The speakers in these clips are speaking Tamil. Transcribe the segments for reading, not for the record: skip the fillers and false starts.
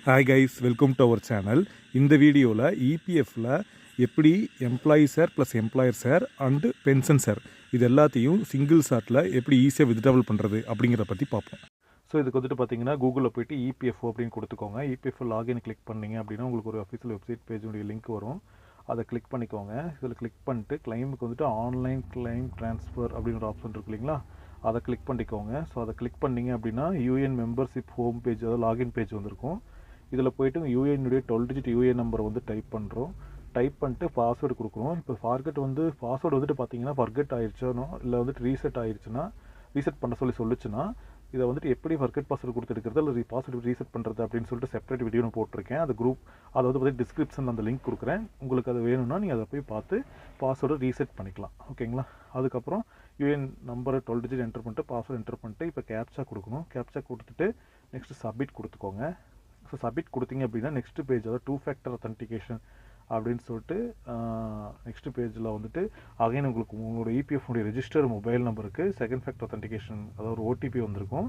Hi guys, welcome to our channel. இந்த வீடியோவில் EPFல எப்படி employee sir plus employer sir and pension sir இது எல்லாத்தையும் சிங்கிள் சார்ட்டில் எப்படி ஈஸியாக வித்ட்ராவல் பண்ணுறது அப்படிங்கிறத பற்றி பார்ப்போம். ஸோ இதுக்கு வந்துட்டு பார்த்தீங்கன்னா கூகுளில் போய்ட்டு EPFO அப்படின்னு கொடுத்துக்கோங்க. EPFO லாகின் கிளிக் பண்ணிங்க அப்படின்னா உங்களுக்கு ஒரு அஃபிஷியல் வெப்சைட் பேஜுடைய லிங்க் வரும். அதை கிளிக் பண்ணிக்கோங்க. இதில் கிளிக் பண்ணிட்டு கிளைமுக்கு வந்துட்டு ஆன்லைன் கிளைம் ட்ரான்ஸ்ஃபர் அப்படின்னு ஒரு ஆப்ஷன் இருக்கு இல்லைங்களா, அதை கிளிக் பண்ணிக்கோங்க. ஸோ அதை கிளிக் பண்ணிங்க அப்படின்னா யூஎன் மெம்பர்ஷிப் ஹோம் பேஜ், அதாவது லாகின் பேஜ் வந்திருக்கும். இதில் போய்ட்டு யூஏனுடைய 12 டிஜிட் யூஏஎன் நம்பரை வந்து டைப் பண்ணுறோம். டைப் பண்ணிட்டு பாஸ்வேர்டு கொடுக்குறோம். இப்போ பாஸ்வேர்டு வந்துட்டு பார்த்தீங்கன்னா ஃபர்கெட் ஆயிடுச்சுனோ இல்லை வந்துட்டு ரீசெட் பண்ண சொல்லுச்சுன்னா இதை வந்துட்டு எப்படி ஃபர்கெட் பாஸ்வேர்டு கொடுத்துருக்கிறது இல்லை பாஸ்வேர்டு ரீசெட் பண்ணுறது அப்படின்னு சொல்லிட்டு செப்பரேட் வீடியோ நான் போட்டிருக்கேன். அது குரூப் அதை வந்து பார்த்தீங்கன்னா டிஸ்கிரிப்ஷனில் அந்த லிங்க் கொடுக்குறேன். உங்களுக்கு அது வேணும்னா நீங்கள் அதை போய் பார்த்து பாஸ்வேர்டு ரீசெட் பண்ணிக்கலாம். ஓகேங்களா. அதுக்கப்புறம் யூஏஎன் நம்பரை 12 டிஜிட் என்டர் பண்ணிட்டு பாஸ்வேர்டு என்டர் பண்ணிட்டு இப்போ கேப்சா கொடுக்கணும். கேப்சா கொடுத்துட்டு நெக்ஸ்ட்டு சப்மிட் கொடுத்துக்கோங்க. ஸோ சப்மிட் கொடுத்தீங்க அப்படின்னா நெக்ஸ்ட் பேஜ், அதாவது 2 ஃபேக்டர் அத்தன்டிகேஷன் அப்படின்னு சொல்லிட்டு நெக்ஸ்ட் பேஜில் வந்துட்டு அகைன் உங்களுக்கு உங்களோட EPFனுடைய ரெஜிஸ்டர் மொபைல் நம்பருக்கு செகண்ட் ஃபேக்டர் அத்தன்டிகேஷன், அதாவது ஒரு ஓடிபி வந்திருக்கும்.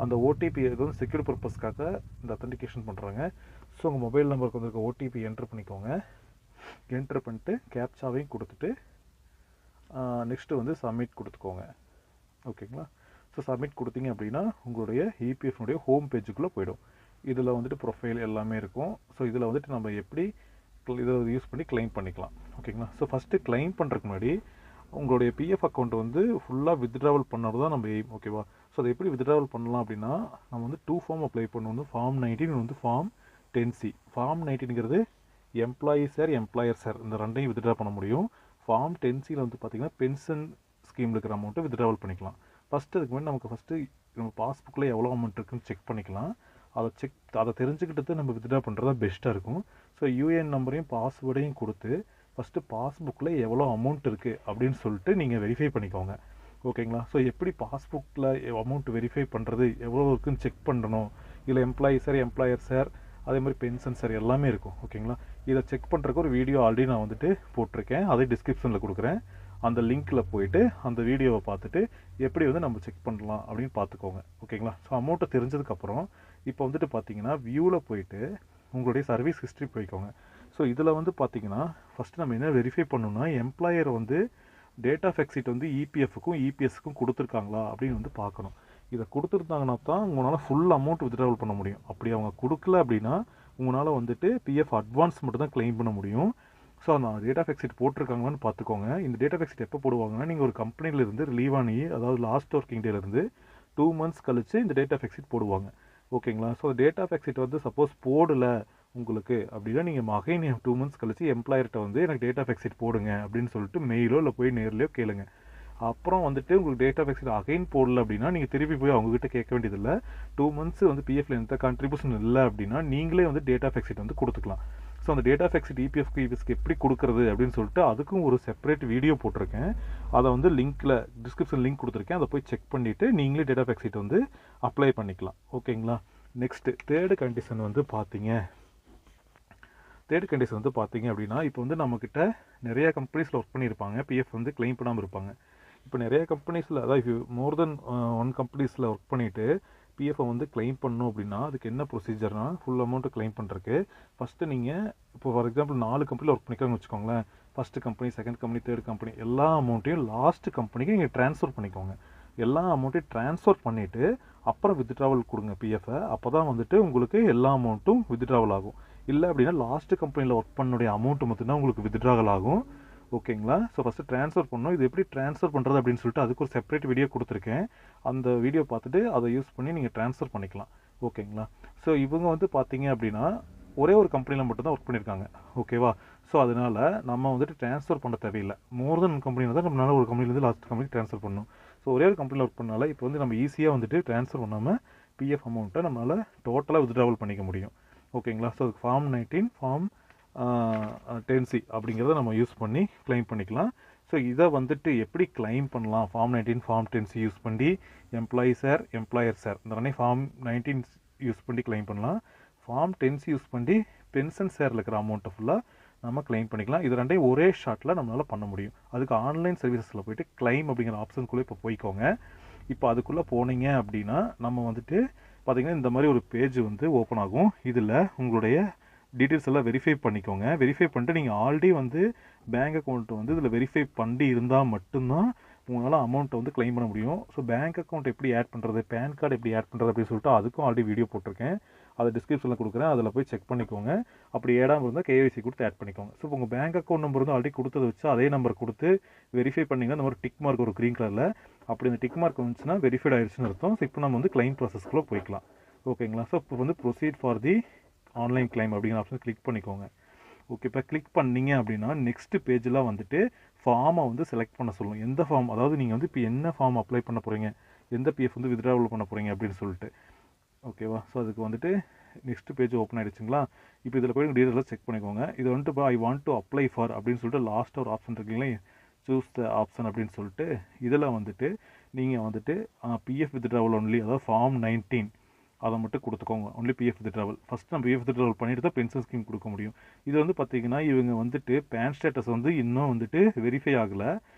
அந்த ஓடிபி வந்து செக்யூர் பர்பஸ்க்காக இந்த அத்தன்டிகேஷன் பண்ணுறாங்க. ஸோ உங்கள் மொபைல் நம்பருக்கு வந்திருக்க ஓடிபி என்ட்ரு பண்ணிக்கோங்க. என்ட்ரு பண்ணிட்டு கேப்சாவையும் கொடுத்துட்டு நெக்ஸ்ட்டு வந்து சப்மிட் கொடுத்துக்கோங்க. ஓகேங்களா. ஸோ சப்மிட் கொடுத்தீங்க அப்படின்னா உங்களுடைய EPFனுடைய ஹோம் பேஜுக்குள்ளே போயிடும். இதில் வந்துட்டு ப்ரொஃபைல் எல்லாமே இருக்கும். ஸோ இதில் வந்துட்டு நம்ம எப்படி இதை யூஸ் பண்ணி கிளைம் பண்ணிக்கலாம். ஓகேங்களா. ஸோ ஃபஸ்ட்டு கிளைம் பண்ணுறதுக்கு முன்னாடி உங்களுடைய பிஎஃப் அக்கௌண்ட் வந்து ஃபுல்லாக வித்ட்ராவல் பண்ணுறது தான் நம்ம எய்ம். ஓகேவா. ஸோ அதை எப்படி வித்ட்ராவல் பண்ணலாம் அப்படின்னா நம்ம வந்து 2 ஃபார்ம் அப்ளை பண்ணணும். வந்து ஃபார்ம் 19 வந்து ஃபார்ம் 10C. ஃபார்ம் 19ங்கிறது எம்ப்ளாயி சார் எம்ப்ளாயர் சார் இந்த ரெண்டையும் வித்ட்ரா பண்ண முடியும். ஃபார்ம் 10Cயில் வந்து பார்த்திங்கன்னா பென்ஷன் ஸ்கீமில் இருக்கிற அமௌண்ட்டை வித்ட்ராவல் பண்ணிக்கலாம். ஃபஸ்ட்டு அதுக்கு முன்னாடி நமக்கு நம்ம பாஸ்புக்கில் எவ்வளோ அமௌண்ட் இருக்குன்னு செக் பண்ணிக்கலாம். அதை தெரிஞ்சுக்கிட்டு நம்ம வித்ட்ரா பண்ணுறது தான் பெஸ்ட்டாக இருக்கும். ஸோ யூஏஎன் நம்பரையும் பாஸ்வேர்டையும் கொடுத்து ஃபஸ்ட்டு பாஸ்புக்கில் எவ்வளோ அமௌண்ட் இருக்குது அப்படின்னு சொல்லிட்டு நீங்கள் வெரிஃபை பண்ணிக்கோங்க. ஓகேங்களா. ஸோ எப்படி பாஸ்புக்கில் அமௌண்ட் வெரிஃபை பண்ணுறது, எவ்வளோ இருக்குன்னு செக் பண்ணணும். இதில் எம்ப்ளாயி சார் எம்ப்ளாயர் சார் அதே மாதிரி பென்ஷன் சார் எல்லாமே இருக்கும். ஓகேங்களா. இதை செக் பண்ணுறதுக்கு ஒரு வீடியோ ஆல்ரெடி நான் வந்துட்டு போட்டிருக்கேன். அதை டிஸ்கிரிப்ஷனில் கொடுக்குறேன். அந்த லிங்க்கில் போயிட்டு அந்த வீடியோவை பார்த்துட்டு எப்படி வந்து நம்ம செக் பண்ணலாம் அப்படின்னு பார்த்துக்கோங்க. ஓகேங்களா. ஸோ அமௌண்ட்டை தெரிஞ்சதுக்கப்புறம் இப்போ வந்துட்டு பார்த்தீங்கன்னா வியூவில் போயிட்டு உங்களுடைய சர்வீஸ் ஹிஸ்ட்ரி போய்க்கோங்க. ஸோ இதில் வந்து பார்த்தீங்கன்னா ஃபஸ்ட்டு நம்ம என்ன வெரிஃபை பண்ணணும்னா எம்ப்ளாயர் வந்து டேட் ஆஃப் எக்ஸிட் வந்து EPFக்கும் EPSக்கும் கொடுத்துருக்காங்களா அப்படின்னு வந்து பார்க்கணும். இதை கொடுத்துருந்தாங்கன்னா தான் உங்களால் ஃபுல் அமௌண்ட் வித்ட்ராவல் பண்ண முடியும். அப்படி அவங்க கொடுக்கல அப்படின்னா உங்களால் வந்துட்டு பிஎஃப் அட்வான்ஸ் மட்டும் தான் கிளைம் பண்ண முடியும். ஸோ அந்த டேட் ஆஃப் எக்ஸிட் போட்டிருக்காங்களான்னு பார்த்துக்கோங்க. இந்த டேட் ஆஃப் எக்ஸிட் எப்போ போடுவாங்கன்னா நீங்கள் ஒரு கம்பெனியிலேருந்து ரிலீவ் ஆனி, அதாவது லாஸ்ட் ஒர்க்கிங் டேலேருந்து 2 மந்த்ஸ் கழிச்சு இந்த டேட் ஆஃப் எக்ஸிட் போடுவாங்க. ஓகேங்களா. ஸோ டேட் ஆஃப் எக்ஸிட் வந்து சப்போஸ் போடலை உங்களுக்கு அப்படின்னா நீங்கள் அகைன் 2 மந்த்ஸ் கழிச்சு எம்ப்ளாயர்கிட்ட வந்து எனக்கு டேட் ஆஃப் எக்ஸிட் போடுங்க அப்படின்னு சொல்லிட்டு மெயிலோ இல்லை போய் நேர்லையோ கேளுங்க. அப்புறம் வந்துட்டு உங்களுக்கு டேட் ஆஃப் எக்ஸிட் அகைன் போடல அப்படின்னா நீங்கள் திருப்பி போய் அவங்ககிட்ட கேட்க வேண்டியதில்லை. 2 மந்த்ஸ் வந்து பிஎஃப்ல எந்த கான்ட்ரிபியூஷன் இல்லை அப்படின்னா நீங்களே வந்து டேட் ஆஃப் எக்ஸிட் வந்து கொடுத்துக்கலாம். ஸோ அந்த டேட் ஆஃப் எக்ஸிட் EPFக்கு எப்படி கொடுக்குறது அப்படின்னு சொல்லிட்டு அதுக்கும் ஒரு செப்பரேட் வீடியோ போட்டிருக்கேன். அதை வந்து டிஸ்கிரிப்ஷன் லிங்க் கொடுத்துருக்கேன். அதை போய் செக் பண்ணிவிட்டு நீங்களே டேட் ஆஃப் எக்ஸிட் வந்து அப்ளை பண்ணிக்கலாம். ஓகேங்களா. நெக்ஸ்ட்டு தேர்டு கண்டிஷன் வந்து பார்த்தீங்க அப்படின்னா இப்போ வந்து நம்மக்கிட்ட நிறைய கம்பெனிஸில் ஒர்க் பண்ணியிருப்பாங்க. பிஎஃப் வந்து கிளைம் பண்ணாமல் இருப்பாங்க. இப்போ நிறைய கம்பெனிஸில், அதாவது மோர் தென் 1 கம்பெனிஸில் ஒர்க் பண்ணிவிட்டு பிஎஃப்ஐ வந்து கிளைம் பண்ணணும் அப்படின்னா அதுக்கு என்ன ப்ரொசீஜர்னால் ஃபுல் அமௌண்ட்டு கிளைம் பண்ணுறதுக்கு ஃபஸ்ட்டு நீங்கள் இப்போ ஃபார் எக்ஸாம்பிள் 4 கம்பெனியில் ஒர்க் பண்ணிக்கோங்கன்னு வச்சுக்கோங்களேன். First company, second company, third company எல்லா அமௌண்ட்டையும் லாஸ்ட் கம்பெனிக்கு நீங்கள் ட்ரான்ஸ்ஃபர் பண்ணிக்கோங்க. எல்லா அமௌண்ட்டையும் ட்ரான்ஸ்ஃபர் பண்ணிவிட்டு அப்புறம் வித்ட்ராவல் கொடுங்க பிஎஃப்ஐ. அப்போ தான் வந்துட்டு உங்களுக்கு எல்லா அமௌண்ட்டும் வித்ட்ராவல் ஆகும். இல்லை அப்படின்னா லாஸ்ட்டு கம்பெனியில் ஒர்க் பண்ணுடைய அமௌண்ட்டு மட்டும்தான் உங்களுக்கு வித்ட்ராவல் ஆகும். ஓகேங்களா. ஸோ ஃபஸ்ட்டு ட்ரான்ஸ்ஃபர் பண்ணணும். இது எப்படி ட்ரான்ஸ்ஃபர் பண்ணுறது அப்படின்னு சொல்லிட்டு அதுக்கு ஒரு செப்பரேட் வீடியோ கொடுத்துருக்கேன். அந்த வீடியோ பார்த்துட்டு அதை யூஸ் பண்ணி நீங்கள் ட்ரான்ஸ்ஃபர் பண்ணிக்கலாம். ஓகேங்களா. ஸோ இவங்க வந்து பார்த்தீங்க அப்படின்னா ஒரே ஒரு கம்பெனியில் மட்டும்தான் ஒர்க் பண்ணியிருக்காங்க. ஓகேவா. ஸோ அதனால் நம்ம வந்துட்டு ட்ரான்ஸ்ஃபர் பண்ண தேவையில்லை. மோர் தென் கம்பெனியில் தான் நம்மளால் ஒரு கம்பெனிலேருந்து லாஸ்ட் கம்பெனிக்கு ட்ரான்ஸ்ஃபர் பண்ணணும். ஸோ ஒரே ஒரு கம்பெனியில் ஒர்க் பண்ணால இப்போ வந்து நம்ம ஈஸியாக வந்துட்டு ட்ரான்ஸ்ஃபர் பண்ணாமல் பிஎஃப் அமௌண்ட்டை நம்மளால் டோட்டலாக வித்ட்ராவல் பண்ணிக்க முடியும். ஓகேங்களா. ஸோ அதுக்கு ஃபார்ம் 19 ஃபார்ம் 10C அப்படிங்கிறத நம்ம யூஸ் பண்ணி கிளைம் பண்ணிக்கலாம். ஸோ இதை வந்துட்டு எப்படி கிளைம் பண்ணலாம், ஃபார்ம் 19 ஃபார்ம் 10C யூஸ் பண்ணி எம்ப்ளாயி சார் எம்ப்ளாயர் சார் இந்த ரெண்டே ஃபார்ம் 19 யூஸ் பண்ணி கிளைம் பண்ணலாம். ஃபார்ம் 10C யூஸ் பண்ணி பென்ஷன் சாரில் இருக்கிற அமௌண்ட்டை ஃபுல்லாக நம்ம கிளைம் பண்ணிக்கலாம். இது ரெண்டையும் ஒரே ஷாட்டில் நம்மளால் பண்ண முடியும். அதுக்கு ஆன்லைன் சர்வீசஸில் போய்ட்டு கிளைம் அப்படிங்கிற ஆப்ஷனுக்குள்ளே இப்போ போய்க்கோங்க. இப்போ அதுக்குள்ளே போனீங்க அப்படின்னா நம்ம வந்துட்டு பார்த்தீங்கன்னா இந்த மாதிரி ஒரு பேஜ் வந்து ஓப்பன் ஆகும். இதில் உங்களுடைய டீட்டெயில்ஸ் எல்லாம் வெரிஃபை பண்ணிக்கோங்க. வெரிஃபை பண்ணிட்டு நீங்கள் ஆல்ரெடி வந்து பேங்க் அக்கௌண்ட் வந்து இதில் வெரிஃபை பண்ணி இருந்தால் மட்டும்தான் உங்களால் அமௌண்ட்டை வந்து கிளைம் பண்ண முடியும். ஸோ பேங்க் அக்கௌண்ட் எப்படி ஆட் பண்ணுறது, பேன் கார்டு எப்படி ஆட் பண்ணுறது அப்படின்னு சொல்லிட்டு அதுக்கும் ஆல்ரெடி வீடியோ போட்டிருக்கேன். அதை டிஸ்கிரிப்ஷனில் கொடுக்குறேன், அதில் போய் செக் பண்ணிக்கோங்க. அப்படி ஏடாமல் இருந்தால் KYC கொடுத்து ஆட் பண்ணிக்கோங்க. ஸோ உங்கள் பேங்க் அக்கௌண்ட் நம்பர் வந்து ஆல்ரெடி கொடுத்ததை வச்சு அதே நம்பர் கொடுத்து வெரிஃபை பண்ணிங்கன்னா இந்த மாதிரி டிக் மார்க் ஒரு க்ரீன் கலரில் அப்படி அந்த டிக் மார்க் வந்துச்சுன்னா வெரிஃபைட் ஆயிடுச்சுன்னு அர்த்தம். ஸோ இப்போ நம்ம வந்து கிளைம் ப்ராசஸ்க்குள்ளே போய்க்கலாம். ஓகேங்களா? ஸோ இப்போ வந்து proceed for the online claim அப்படிங்கிற ஆப்ஷன் கிளிக் பண்ணிக்கோங்க. ஓகே, இப்போ கிளிக் பண்ணிங்க அப்படின்னா நெக்ஸ்ட் பேஜில் வந்துட்டு ஃபார்மை வந்து செலக்ட் பண்ண சொல்லும். எந்த ஃபார்ம், அதாவது நீங்கள் வந்து இப்போ என்ன ஃபார்ம் அப்ளை பண்ண போகிறீங்க, எந்த PF வந்து வித்ட்ராவல் பண்ண போகிறீங்க அப்படின்னு சொல்லிட்டு. ஓகேவா? ஸோ அதுக்கு வந்துட்டு நெக்ஸ்ட் பேஜ் ஓப்பன் ஆகிடுச்சுங்களா? இப்போ இதில் போய் டீட்டெயிலாக செக் பண்ணிக்கோங்க. இது வந்துட்டு இப்போ I want to apply for அப்படின்னு சொல்லிட்டு லாஸ்ட்டாக ஒரு ஆப்ஷன் இருக்குங்களே, சூஸ் த ஆப்ஷன் அப்படின்னு சொல்லிட்டு இதில் வந்துட்டு நீங்கள் வந்துட்டு PF வித்ட்ராவல் ஒன்லி, அதாவது ஃபார்ம் 19 அதை மட்டும் கொடுத்துக்கோங்க. Only PF withdrawal. ஃபஸ்ட் நம்ம PF வித்ட்ராவல் பண்ணிட்டு தான் பென்ஷன் ஸ்கீம் கொடுக்க முடியும். இது வந்து பார்த்தீங்கன்னா இவங்க வந்துட்டு பேன் ஸ்டேட்டஸ் வந்து இன்னும் வந்துட்டு வெரிஃபை ஆகலை.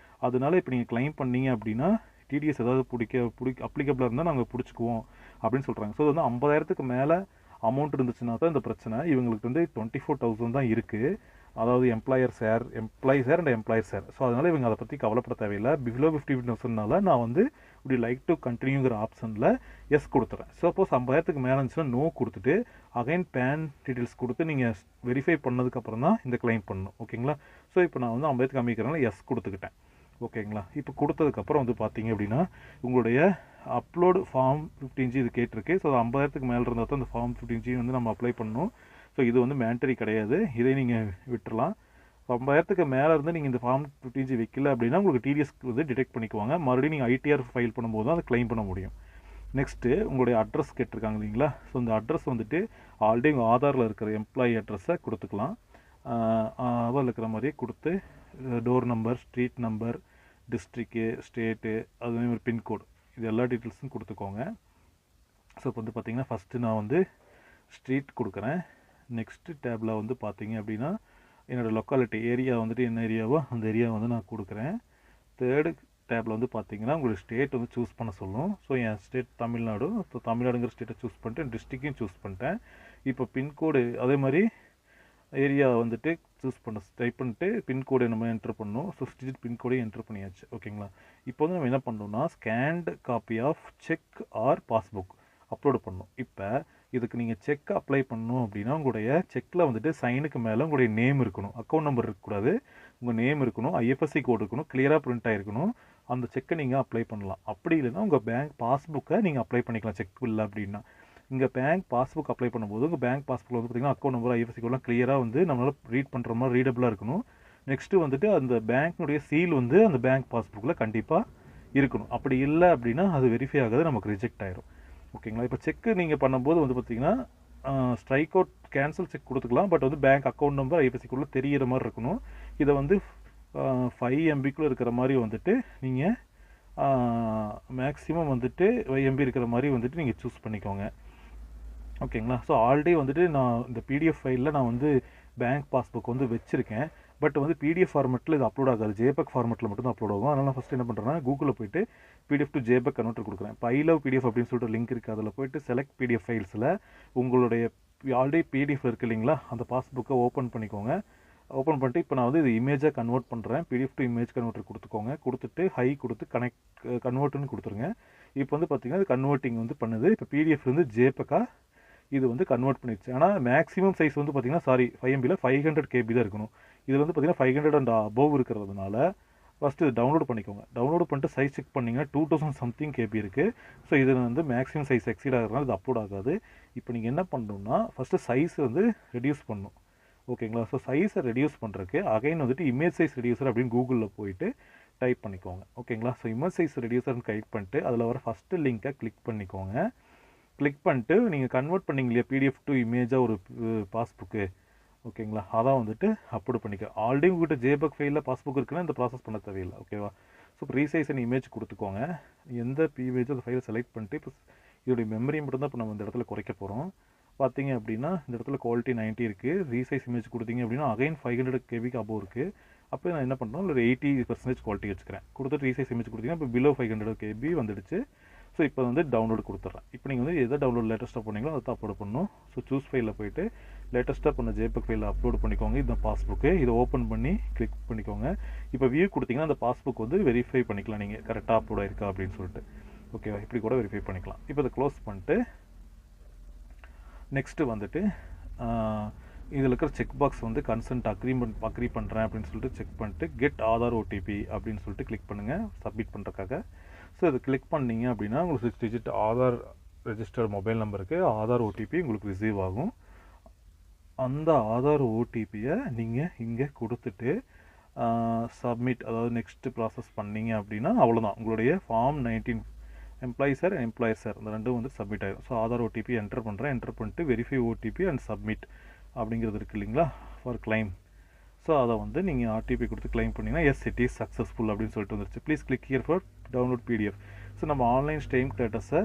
அதனால இப்போ நீங்கள் கிளைம் பண்ணீங்க அப்படின்னா TDS ஏதாவது அப்ளிகபிளாக இருந்தால் நாங்கள் பிடிச்சிக்குவோம் அப்படின்னு சொல்கிறாங்க. ஸோ அது வந்து 50,000க்கு மேலே அமௌண்ட் இருந்துச்சுன்னா தான் இந்த பிரச்சனை. இவங்களுக்கு வந்து 24,000 தான் இருக்குது. அதாவது employee share and employer share. So அதனால் இவங்க அதை பற்றி கவலைப்பட தேவையில்லை. பிலோ 50,000னால நான் வந்து இப்படி லைக் டு கண்டினியூங்கிற ஆப்ஷனில் எஸ் கொடுத்துறேன். சப்போஸ் 50,000க்கு மேலே இருந்துச்சுன்னா நோ கொடுத்துட்டு அகைன் பேன் டீட்டெயில்ஸ் கொடுத்து நீங்கள் வெரிஃபை பண்ணதுக்கப்புறம் தான் இந்த கிளைம் பண்ணணும். ஓகேங்களா? ஸோ இப்போ நான் வந்து 50,000 கம்மிக்கிறனால எஸ் கொடுத்துக்கிட்டேன். ஓகேங்களா? இப்போ கொடுத்ததுக்கப்புறம் வந்து பார்த்தீங்க அப்படின்னா உங்களுடைய அப்லோடு ஃபார்ம் 15G இது கேட்டிருக்கு. ஸோ 50,000க்கு மேலே இருந்தால் தான் இந்த ஃபார்ம் 15G வந்து நம்ம அப்ளை பண்ணணும். ஸோ இது வந்து மேண்டரி கிடையாது, இதை நீங்கள் விட்டுறலாம். 50,000க்கு மேலே இருந்து நீங்கள் இந்த ஃபார்ம் 15G வைக்கல அப்படின்னா உங்களுக்கு TDS வந்து டிடெக்ட் பண்ணிக்குவாங்க. மறுபடியும் நீங்கள் ITR ஃபைல் பண்ணும்போது தான் அதை கிளைம் பண்ண முடியும். நெக்ஸ்ட்டு உங்களுடைய அட்ரஸ் கேட்டிருக்காங்க இல்லைங்களா? ஸோ இந்த அட்ரஸ் வந்துட்டு ஆல்ரெடி உங்கள் ஆதாரில் இருக்கிற எம்ப்ளாயி அட்ரஸை கொடுத்துக்கலாம். ஆதாரில் இருக்கிற மாதிரியே கொடுத்து டோர் நம்பர், ஸ்ட்ரீட் நம்பர், டிஸ்ட்ரிக்கு, ஸ்டேட்டு, அதுமாதிரி பின்கோடு, இது எல்லா டீட்டெயில்ஸும் கொடுத்துக்கோங்க. ஸோ இப்போ வந்து பார்த்தீங்கன்னா ஃபஸ்ட்டு நான் வந்து ஸ்ட்ரீட் கொடுக்குறேன். நெக்ஸ்ட்டு டேப்பில் வந்து பார்த்தீங்க அப்படின்னா என்னோடய லொக்காலிட்டி ஏரியா வந்துட்டு என்ன ஏரியாவோ அந்த ஏரியா வந்து நான் கொடுக்குறேன். தேர்டு டேப்பில் வந்து பார்த்தீங்கன்னா உங்களுக்கு ஸ்டேட் வந்து சூஸ் பண்ண சொல்லும். ஸோ என் ஸ்டேட் தமிழ்நாடு. ஸோ தமிழ்நாடுங்கிற ஸ்டேட்டை சூஸ் பண்ணிட்டு டிஸ்ட்ரிக்டையும் சூஸ் பண்ணிட்டேன். இப்போ பின்கோடு அதே மாதிரி ஏரியா வந்துட்டு டைப் பண்ணிட்டு பின்கோடு நம்ம என்ட்ரு பண்ணணும். 6 டிஜிட் பின்கோடையும் என்ட்ரு பண்ணியாச்சு. ஓகேங்களா? இப்போ வந்து நம்ம என்ன பண்ணணும்னா scanned copy of cheque or passbook upload பண்ணணும். இப்போ இதுக்கு நீங்கள் செக் அப்ளை பண்ணணும் அப்படின்னா உங்களுடைய செக்கில் வந்துட்டு சைனுக்கு மேலே உங்களுடைய நேம் இருக்கணும், அக்கௌண்ட் நம்பர் இருக்கக்கூடாது, உங்கள் நேம் இருக்கணும், IFSC கோடு இருக்கணும், கிளியராக பிரிண்ட் ஆகிருக்கணும். அந்த செக்கை நீங்கள் அப்ளை பண்ணலாம். அப்படி இல்லைன்னா உங்கள் பேங்க் பாஸ்புக்கை நீங்கள் அப்ளை பண்ணிக்கலாம் செக் இல்லை அப்படின்னா. இங்கே பேங்க் பாஸ்புக் அப்ளை பண்ணும்போது உங்கள் பேங்க் பாஸ்புக்கில் வந்து பார்த்திங்கன்னா அக்கௌண்ட் நம்பர், IFSC கோடெலாம் கிளியராக வந்து நம்மளால் ரீட் பண்ணுற மாதிரி ரீடபுளாக இருக்கணும். நெக்ஸ்ட்டு வந்துட்டு அந்த பேங்க்கினுடைய சீல் வந்து அந்த பேங்க் பாஸ்புக்கில் கண்டிப்பாக இருக்கணும். அப்படி இல்லை அப்படின்னா அது வெரிஃபை ஆகாது, நமக்கு ரிஜெக்ட் ஆயிரும். ஓகேங்களா? இப்போ செக்கு நீங்கள் பண்ணும்போது வந்து பார்த்திங்கன்னா ஸ்ட்ரைக் அவுட் கேன்சல் செக் கொடுத்துக்கலாம். பட் வந்து பேங்க் அக்கௌண்ட் நம்பர் IFSC கோடில் தெரிகிற மாதிரி இருக்கணும். இதை வந்து 5 MBக்குள்ளே இருக்கிற மாதிரி வந்துட்டு நீங்கள் மேக்ஸிமம் வந்துட்டு 5 MB இருக்கிற மாதிரி வந்துட்டு நீங்கள் சூஸ் பண்ணிக்கோங்க. ஓகேங்களா? ஸோ ஆல்ரெடி வந்துட்டு நான் இந்த PDF ஃபைலில் நான் வந்து பேங்க் பாஸ்புக் வந்து வச்சுருக்கேன். பட் வந்து PDF ஃபார்மெட்டில் இது அப்லோட் ஆகாது, JPEG ஃபார்மெட்டில் மட்டும் தான் அப்லோட் ஆகும். அதனால் நான் ஃபஸ்ட்டு என்ன பண்ணுறேன்னா கூகுளில் போய்ட்டு PDF to JPEG கன்வெர்ட்டர் கொடுக்குறேன். இப்போ I love PDF அப்படின்னு சொல்லிட்டு லிங்க் இருக்குது. அதில் போய்ட்டு செலக்ட் PDF ஃபைல்ஸில் உங்களுடைய ஆல்ரெடி PDF இருக்குது இல்லைங்களா, அந்த பாஸ்புக்கை ஓப்பன் பண்ணிக்கோங்க. ஓப்பன் பண்ணிட்டு இப்போ நான் வந்து இது இமேஜாக கன்வெர்ட் பண்ணுறேன். PDF to இமேஜ் கன்வெர்ட்டர் கொடுத்துக்கோங்க. கொடுத்துட்டு ஹை கொடுத்து கன்வெர்ட்டுன்னு கொடுத்துருங்க. இப்போ வந்து பார்த்திங்கன்னா இது கன்வெர்ட்டிங் வந்து பண்ணுது. இப்போ PDF வந்து JPEG இது வந்து கன்வெர்ட் பண்ணிடுச்சு. ஆனால் மேக்ஸிமம் சைஸ் வந்து பார்த்திங்கன்னா 5 MBயில் 500 KB தான் இருக்கணும். இது வந்து பார்த்திங்கன்னா 500 and above இருக்கிறதுனால ஃபஸ்ட்டு இது டவுன்லோட் பண்ணிக்கோங்க. டவுன்லோட் பண்ணிட்டு சைஸ் செக் பண்ணிங்கன்னா 2000 something KB இருக்குது. ஸோ இது வந்து மேக்ஸிமம் சைஸ் எக்ஸீட் ஆகிறதுனால இது அப்லோட் ஆகாது. இப்போ நீங்கள் என்ன பண்ணணும்னா ஃபஸ்ட்டு சைஸ் வந்து ரெடியூஸ் பண்ணணும். ஓகேங்களா? ஸோ சைஸை ரெடியூஸ் பண்ணுறதுக்கு அகைன் வந்துட்டு இமேஜ் சைஸ் ரெடியூசர் அப்படின்னு கூகுளில் போயிட்டு டைப் பண்ணிக்கோங்க. ஓகேங்களா? ஸோ இமேஜ் சைஸ் ரெடியூசர்னு டைப் பண்ணிட்டு அதில் வர ஃபஸ்ட்டு லிங்க்கை கிளிக் பண்ணிக்கோங்க. கிளிக் பண்ணிட்டு நீங்கள் கன்வெர்ட் பண்ணிங்க இல்லையா PDF to இமேஜாக ஒரு பாஸ்புக்கு, ஓகேங்களா, அதான் வந்துட்டு அப்லோட் பண்ணிக்க. ஆல்ரெடி உங்கள்கிட்ட JPEG ஃபைலில் பாஸ்புக் இருக்குன்னா இந்த ப்ராசஸ் பண்ண தேவையில்லை. ஓகேவா? ஸோ இப்போ ரீசைஸ் அண்ட் இமேஜ் கொடுத்துக்கோங்க. எந்த இமேஜோ அந்த ஃபைலை செலக்ட் பண்ணிட்டு இப்போ இதோடைய மெமரி மட்டும்தான் இப்போ நம்ம இந்த இடத்துல குறைக்க போகிறோம். பார்த்தீங்க அப்படின்னா இந்த இடத்துல குவாலிட்டி 90 இருக்குது. ரீசைஸ் இமேஜ் கொடுத்தீங்க அப்படின்னா அகைன் 500 KBக்கு அபோவ் இருக்குது. அப்போ நான் என்ன பண்ணுறேன், ஒரு 80% குவாலிட்டி வச்சுக்கிறேன். கொடுத்துட்டு ரீசைஸ் இமேஜ் கொடுத்தீங்கன்னா இப்போ பிலோ 500 KB வந்துடுச்சு. ஸோ இப்போ வந்து டவுன்லோடு கொடுத்துட்றேன். இப்போ நீங்கள் வந்து எதை டவுன்லோட் லேட்டஸ்ட்டாக பண்ணீங்களோ அதை தான் அப்லோட் பண்ணணும். ஸோ சூஸ் ஃபைலில் போய்ட்டு லேட்டஸ்ட்டாக பண்ண ஜேபிக் ஃபைலில் அப்லோட் பண்ணிக்கோங்க. இதுதான் பாஸ்புக்கு. இதை ஓப்பன் பண்ணி கிளிக் பண்ணிக்கோங்க. இப்போ வியூ கொடுத்தீங்கன்னா அந்த பாஸ்புக் வந்து வெரிஃபை பண்ணிக்கலாம் நீங்கள் கரெக்டாக அப்லோட் ஆயிருக்கா அப்படின்னு சொல்லிட்டு. ஓகேவா, இப்படி கூட வெரிஃபை பண்ணிக்கலாம். இப்போ இதை க்ளோஸ் பண்ணிட்டு நெக்ஸ்ட்டு வந்துட்டு இதில் இருக்கிற செக் பாக்ஸ் வந்து கன்சென்ட் அக்ரி பண்ணுறேன் அப்படின்னு சொல்லிட்டு செக் பண்ணிட்டு கெட் ஆதார் ஓடிபி அப்படின்னு சொல்லிட்டு கிளிக் பண்ணுங்கள் சப்மிட் பண்ணுறதுக்காக. ஸோ இதை கிளிக் பண்ணிங்க அப்படின்னா உங்களுக்கு 6 டிஜிட் ஆதார் ரெஜிஸ்டர்ட் மொபைல் நம்பருக்கு ஆதார் ஓடிபி உங்களுக்கு ரிசீவ் ஆகும். அந்த ஆதார் ஓடிபியை நீங்கள் இங்கே கொடுத்துட்டு சப்மிட், அதாவது நெக்ஸ்ட்டு ப்ராசஸ் பண்ணிங்க அப்படின்னா அவ்வளோதான். உங்களுடைய ஃபார்ம் 19 எம்ப்ளாயி சார் அந்த ரெண்டும் வந்து சப்மிட் ஆகிடும். ஸோ ஆதார் ஓடிபி என்டர் பண்ணிட்டு வெரிஃபை ஓடிபி அண்ட் சப்மிட் அப்படிங்கிறது இருக்குது இல்லைங்களா ஃபார் கிளைம். ஸோ அதை வந்து நீங்கள் ஆர்டிபி கொடுத்து கிளைம் பண்ணிங்கன்னா எஸ் இட் இஸ் சக்ஸஸ்ஃபுல் அப்படின்னு சொல்லிட்டு வந்துருச்சு. Please click here for download PDF. So நம்ம ஆன்லைன் ஸ்டேம் ஸ்டேட்டஸை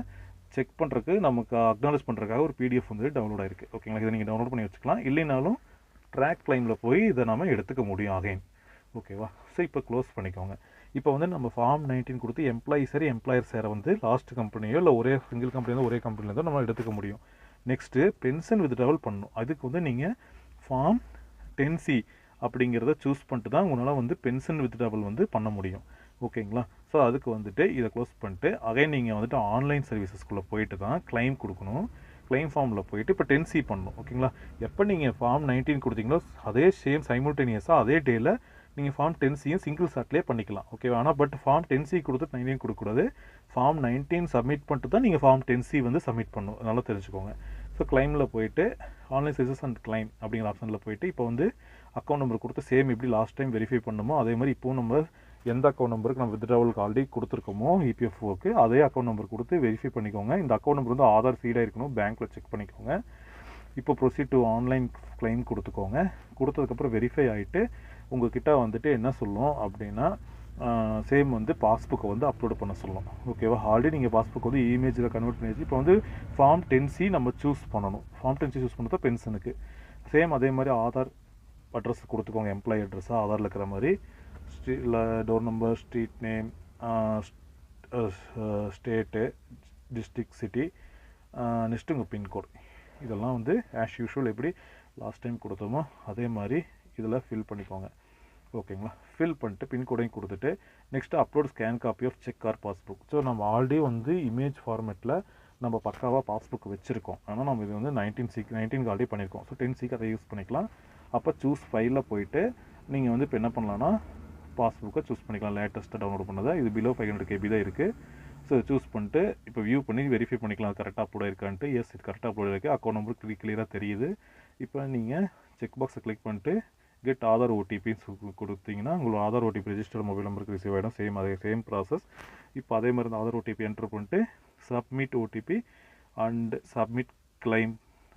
செக் பண்ணுறதுக்கு நமக்கு அக்னாலேஜ் பண்ணுறதுக்காக ஒரு பிடிஎஃப் வந்து டவுன்லோட் ஆயிருக்கு. ஓகேங்களா, இதை நீங்கள் டவுன்லோட் பண்ணி வச்சுக்கலாம். இல்லைனாலும் ட்ராக் கிளைமில் போய் இதை நம்ம எடுத்துக்க முடியும் அகைன். ஓகேவா, ஸோ இப்போ க்ளோஸ் பண்ணிக்கோங்க. இப்போ வந்து நம்ம ஃபார்ம் 19 கொடுத்து எம்ப்ளாயர் சேரை வந்து லாஸ்ட் கம்பெனியோ இல்லை ஒரே சிங்கிள் கம்பெனியோ ஒரே கம்பெனிலேருந்தோ நம்ம எடுத்துக்க முடியும். நெக்ஸ்ட்டு பென்ஷன் வித்ட்ராவல் பண்ணணும். அதுக்கு வந்து நீங்கள் ஃபார்ம் 10C அப்படிங்கிறத சூஸ் பண்ணிட்டு தான் உங்களால் வந்து பென்ஷன் வித்ட்ராவல் வந்து பண்ண முடியும். ஓகேங்களா, ஸோ அதுக்கு வந்துட்டு இதை க்ளோஸ் பண்ணிட்டு அகைன் நீங்கள் வந்துட்டு ஆன்லைன் சர்வீசஸ்குள்ளே போயிட்டு தான் கிளைம் கொடுக்கணும். கிளைம் ஃபார்மில் போயிட்டு இப்போ 10C பண்ணணும். ஓகேங்களா, எப்போ நீங்கள் ஃபார்ம் 19 கொடுத்தீங்களோ அதே சேம் சைமல்டேனியஸாக அதே டேயில் நீங்கள் ஃபார்ம் 10Cயும் சிங்கிள் ஷாட்லேயே பண்ணிக்கலாம். ஓகேவா, ஆனால் பட் ஃபார்ம் 10C கொடுத்து 19 கொடுக்கக்கூடாது. ஃபார்ம் 19 சப்மிட் பண்ணிட்டு தான் நீங்கள் ஃபார்ம் 10C வந்து சப்மிட் பண்ணணும். அதனால் தெரிஞ்சுக்கோங்க. ஸோ கிளைமில் போயிட்டு ஆன்லைன் சர்வீசஸ் அண்ட் கிளைம் அப்படிங்கிற ஆப்ஷனில் போயிட்டு இப்போ வந்து அக்கௌண்ட் நம்பர் கொடுத்து சேம் எப்படி லாஸ்ட் டைம் வெரிஃபை பண்ணணுமோ அதே மாதிரி இப்போவும் நம்ம எந்த அக்கௌண்ட் நம்பருக்கு நம்ம வித்ட்ராவலுக்கு ஆல்ரெடி கொடுத்துருக்கோமோ EPFOக்கு அதே அக்கௌண்ட் நம்பர் கொடுத்து வெரிஃபை பண்ணிக்கோங்க. இந்த அக்கௌண்ட் நம்பர் வந்து ஆதார் சீடாக இருக்கணும், பேங்க்கில் செக் பண்ணிக்கோங்க. இப்போ ப்ரொசீட் டு ஆன்லைன் கிளைம் கொடுத்துக்கோங்க. கொடுத்ததுக்கப்புறம் வெரிஃபை ஆகிட்டு உங்கள்கிட்ட வந்துட்டு என்ன சொல்லும் அப்படின்னா சேம் வந்து பாஸ்புக்கை வந்து அப்லோட் பண்ண சொல்லும். ஓகேவா, ஆல்ரெடி நீங்கள் பாஸ்புக் வந்து இமேஜில் கன்வெர்ட் பண்ணியாச்சு. இப்போ வந்து ஃபார்ம் 10C நம்ம சூஸ் பண்ணணும். ஃபார்ம் 10C சூஸ் பண்ணது பென்ஷனுக்கு சேம் அதே மாதிரி ஆதார் அட்ரஸ் கொடுத்துக்கோங்க. எம்ப்ளாயி அட்ரஸாக ஆதாரில் இருக்கிற மாதிரி இல்லை door number, street name, state, district, city, next உங்கள் பின்கோட் இதெல்லாம் வந்து ஆஸ் யூஷுவல் எப்படி லாஸ்ட் டைம் கொடுத்தோமோ அதே மாதிரி இதில் ஃபில் பண்ணிக்கோங்க. ஓகேங்களா, ஃபில் பண்ணிட்டு பின்கோடையும் கொடுத்துட்டு next upload scan copy of cheque or passbook. So நம்ம ஆல்ரெடி வந்து இமேஜ் ஃபார்மேட்டில் நம்ம பக்காவாக பாஸ்புக் வச்சுருக்கோம். ஆனால் நம்ம இது வந்து 19 ஆல்ரெடி பண்ணியிருக்கோம். ஸோ 10C அதை யூஸ் பண்ணிக்கலாம். அப்போ சூஸ் ஃபைலில் போயிட்டு நீங்கள் வந்து இப்போ என்ன பண்ணலான்னா பாஸ்புக்கை சூஸ் பண்ணிக்கலாம். லேட்டஸ்ட்டாக டவுன்லோட் பண்ணதை இது பிலோ 500 KB தான் இருக்குது. ஸோ சூஸ் பண்ணிட்டு இப்போ வியூ பண்ணி வெரிஃபை பண்ணிக்கலாம் கரெக்டாக அப்லோட் இருக்கான்ட்டு. எஸ் இது கரெக்டாக அப்லோட் இருக்குது. அக்கௌண்ட் நம்பர் கிளியராக தெரியுது. இப்போ நீங்கள் செக் பாக்ஸை கிளிக் பண்ணிட்டு கெட் ஆதார் ஓடிபின்னு கொடுத்தீங்கன்னா உங்களோட ஆதார் ஓடிபி ரெஜிஸ்டர்ட் மொபைல் நம்பருக்கு ரிசீவ் ஆகிடும். Same process. இப்போ அதே மாதிரி ஆதார் ஓடிபி என்டர் பண்ணிட்டு submit OTP and submit claim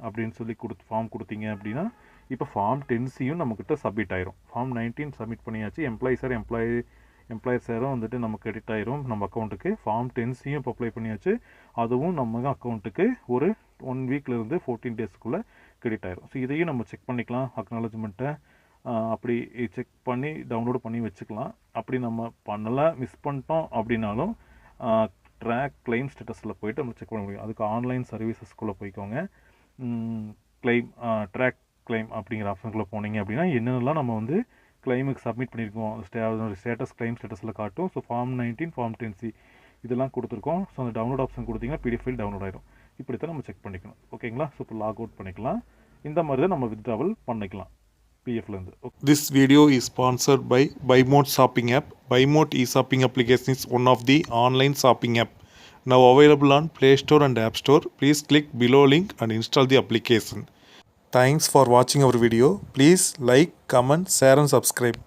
அப்படின்னு சொல்லி ஃபார்ம் கொடுத்தீங்க அப்படின்னா இப்போ ஃபார்ம் 10Cயும் நம்மக்கிட்ட சப்மிட் ஆயிரும். ஃபார்ம் 19 சப்மிட் பண்ணியாச்சு. எம்ப்ளாயர் சேரும் வந்துட்டு நமக்கு கிரெடிட் ஆயிரும் நம்ம அக்கௌண்ட்டுக்கு. ஃபார்ம் 10Cயும் இப்போ அப்ளை பண்ணியாச்சு. அதுவும் நம்ம அக்கௌண்ட்டுக்கு ஒரு 1 வீக்லேருந்து 14 டேஸ்க்குள்ளே கிரெடிட் ஆயிரும். ஸோ இதையும் நம்ம செக் பண்ணிக்கலாம். அக்னாலஜ்மெண்ட்டை அப்படி செக் பண்ணி டவுன்லோடு பண்ணி வச்சுக்கலாம். அப்படி நம்ம பண்ணலை மிஸ் பண்ணிட்டோம் அப்படின்னாலும் ட்ராக் கிளைம் ஸ்டேட்டஸில் போய்ட்டு நம்ம செக் பண்ண முடியும். அதுக்கு ஆன்லைன் சர்வீசஸ்க்குள்ளே போய்க்கோங்க. ட்ராக் கிளைம் அப்படிங்கிற ஆப்ஷனுக்குள்ளே போனீங்க அப்படின்னா என்னென்னலாம் நம்ம வந்து கிளைமுக்கு சப்மிட் பண்ணியிருக்கோம் ஸ்டேட்டஸ் கிளைம் ஸ்டேட்டஸில் காட்டும். ஸோ ஃபார்ம் 19 ஃபார்ம் 10C இதெல்லாம் கொடுத்துருக்கோம். ஸோ அந்த டவுன்லோட் ஆப்ஷன் கொடுத்தீங்கன்னா PDF ஃபைல் டவுன்லோட் ஆயிடும். இப்படி தான் நம்ம செக் பண்ணிக்கணும். ஓகேங்களா, ஸோ இப்போ லாக் அவுட் பண்ணிக்கலாம். இந்த மாதிரி தான் நம்ம வித்ட்ராவல் பண்ணிக்கலாம் PFலேருந்து. This video is sponsored by BuyMote shopping app. BuyMote e-shopping application is one of the online shopping app now available on Play Store and App Store. Please click below link and install the application. Thanks for watching our video. Please like, comment, share and subscribe.